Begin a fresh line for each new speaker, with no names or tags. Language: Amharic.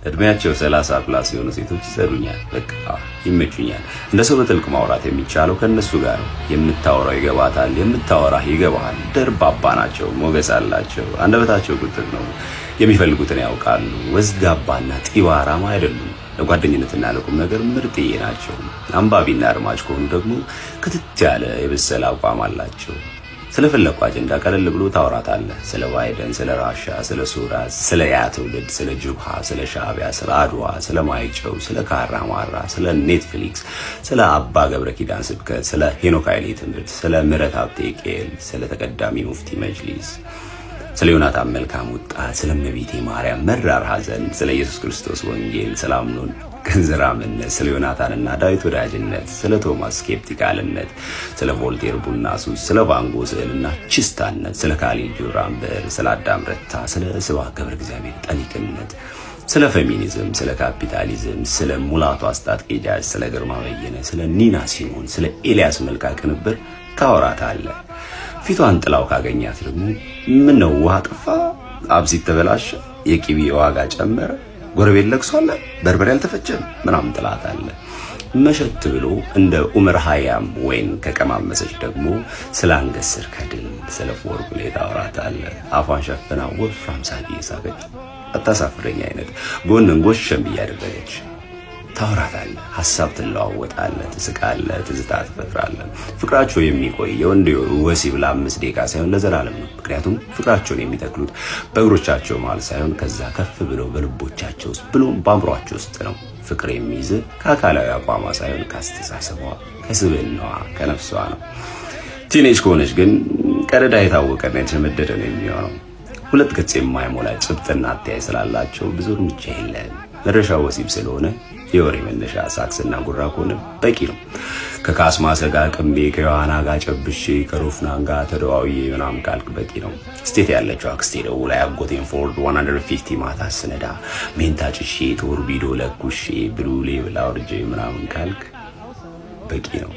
እድሜያቸው 30 ፕላስ የሆኑ ሴቶች ይዘሩኛል፣ በቃ ይመቹኛል። እንደ ሰው በጥልቅ ማውራት የሚቻለው ከነሱ ጋር ነው። የምታወራው ይገባታል፣ የምታወራህ ይገባሃል። ደርባባ ናቸው፣ ሞገስ አላቸው፣ አንደበታቸው ቁጥብ ነው፣ የሚፈልጉትን ያውቃሉ። ወዝጋባና ጢባራማ አይደሉም። ለጓደኝነትና ለቁም ነገር ምርጥዬ ናቸው። አንባቢና አድማጭ ከሆኑ ደግሞ ክትት ያለ የበሰለ አቋም አላቸው። ስለፈለቁ አጀንዳ ቀለል ብሎ ታወራታለህ። ስለ ባይደን፣ ስለ ራሻ፣ ስለ ሱዳን፣ ስለ ያ ትውልድ፣ ስለ ጁብሃ፣ ስለ ሻዕቢያ፣ ስለ አድዋ፣ ስለ ማይጨው፣ ስለ ካራማራ፣ ስለ ኔትፍሊክስ፣ ስለ አባ ገብረ ኪዳን ስብከት፣ ስለ ሄኖክ ኃይሌ ትምህርት፣ ስለ ምህረት ሀብቴ ቄል፣ ስለ ተቀዳሚ ሙፍቲ መጅሊስ፣ ስለ ዮናታን መልካም ወጣት፣ ስለ እመቤቴ ማርያም መራር ሐዘን፣ ስለ ኢየሱስ ክርስቶስ ወንጌል፣ ስለ አምኖን ገንዘራምነት፣ ስለ ዮናታንና ዳዊት ወዳጅነት፣ ስለ ቶማስ ስኬፕቲካልነት፣ ስለ ቮልቴር ቡና ሱስ፣ ስለ ቫንጎ ስዕልና ችስታነት፣ ስለ ካሊል ጆራን ብዕር፣ ስለ አዳም ረታ፣ ስለ ስብሐት ገብረ እግዚአብሔር ጠሊቅነት፣ ስለ ፌሚኒዝም፣ ስለ ካፒታሊዝም፣ ስለ ሙላቱ አስታጥቄ ጃጅ፣ ስለ ግርማ በየነ፣ ስለ ኒና ሲሞን፣ ስለ ኤልያስ መልካ ቅንብር ታወራታለህ። ፊቷን ጥላው ካገኛት ደግሞ ምን ነው ውሃ ጠፋ፣ አብሲት ተበላሸ፣ የቂቤ ዋጋ ጨመረ፣ ጎረቤት ለቅሶ አለ፣ በርበሬ አልተፈጨም ምናምን ትላታለህ። መሸት ብሎ እንደ ኡመር ሀያም ወይን ከቀማመሰች ደግሞ ስለ አንገት ስር ከድል፣ ስለ ፎርሙላ ታወራታለህ። አፏን ሸፍና ወፍራም ሳቅ እየሳቀች አታሳፍረኝ አይነት ጎንን ጎሸም እያደረገች ታወራታለህ። ሀሳብ ትለዋወጣለህ፣ ትስቃለህ፣ ትዝታ ትፈጥራለህ። ፍቅራቸው የሚቆየው እንደ ወሲብ ለ5 ደቂቃ ሳይሆን ለዘላለም ነው። ምክንያቱም ፍቅራቸውን የሚተክሉት በእግሮቻቸው መሃል ሳይሆን ከዛ ከፍ ብለው በልቦቻቸው ውስጥ ብሎም በአእምሯቸው ውስጥ ነው። ፍቅር የሚይዝ ከአካላዊ አቋሟ ሳይሆን ከአስተሳሰቧ፣ ከስብዕናዋ፣ ከነፍሷ ነው። ቲኔጅ ከሆነች ግን ቀደዳ የታወቀና የተሸመደደ ነው የሚሆነው። ሁለት ገጽ የማይሞላ ጭብጥና አተያይ ስላላቸው ብዙ እርምጃ የለም። መድረሻው ወሲብ ስለሆነ የወሬ መነሻ ሳክስና ጉራ ከሆነ በቂ ነው። ከካስማሰ ጋር ቅሜ፣ ከዮሐና ጋር ጨብሼ፣ ከሮፍናን ጋር ተደዋውዬ ምናምን ካልክ በቂ ነው። ስቴት ያለችው አክስቴ ደውላ ያጎቴን ፎርድ 150 ማታ ስነዳ ሜንታ ጭሼ ቶርቢዶ ለኩሼ ብሉሌ ብላ ወርጄ ምናምን ካልክ በቂ ነው።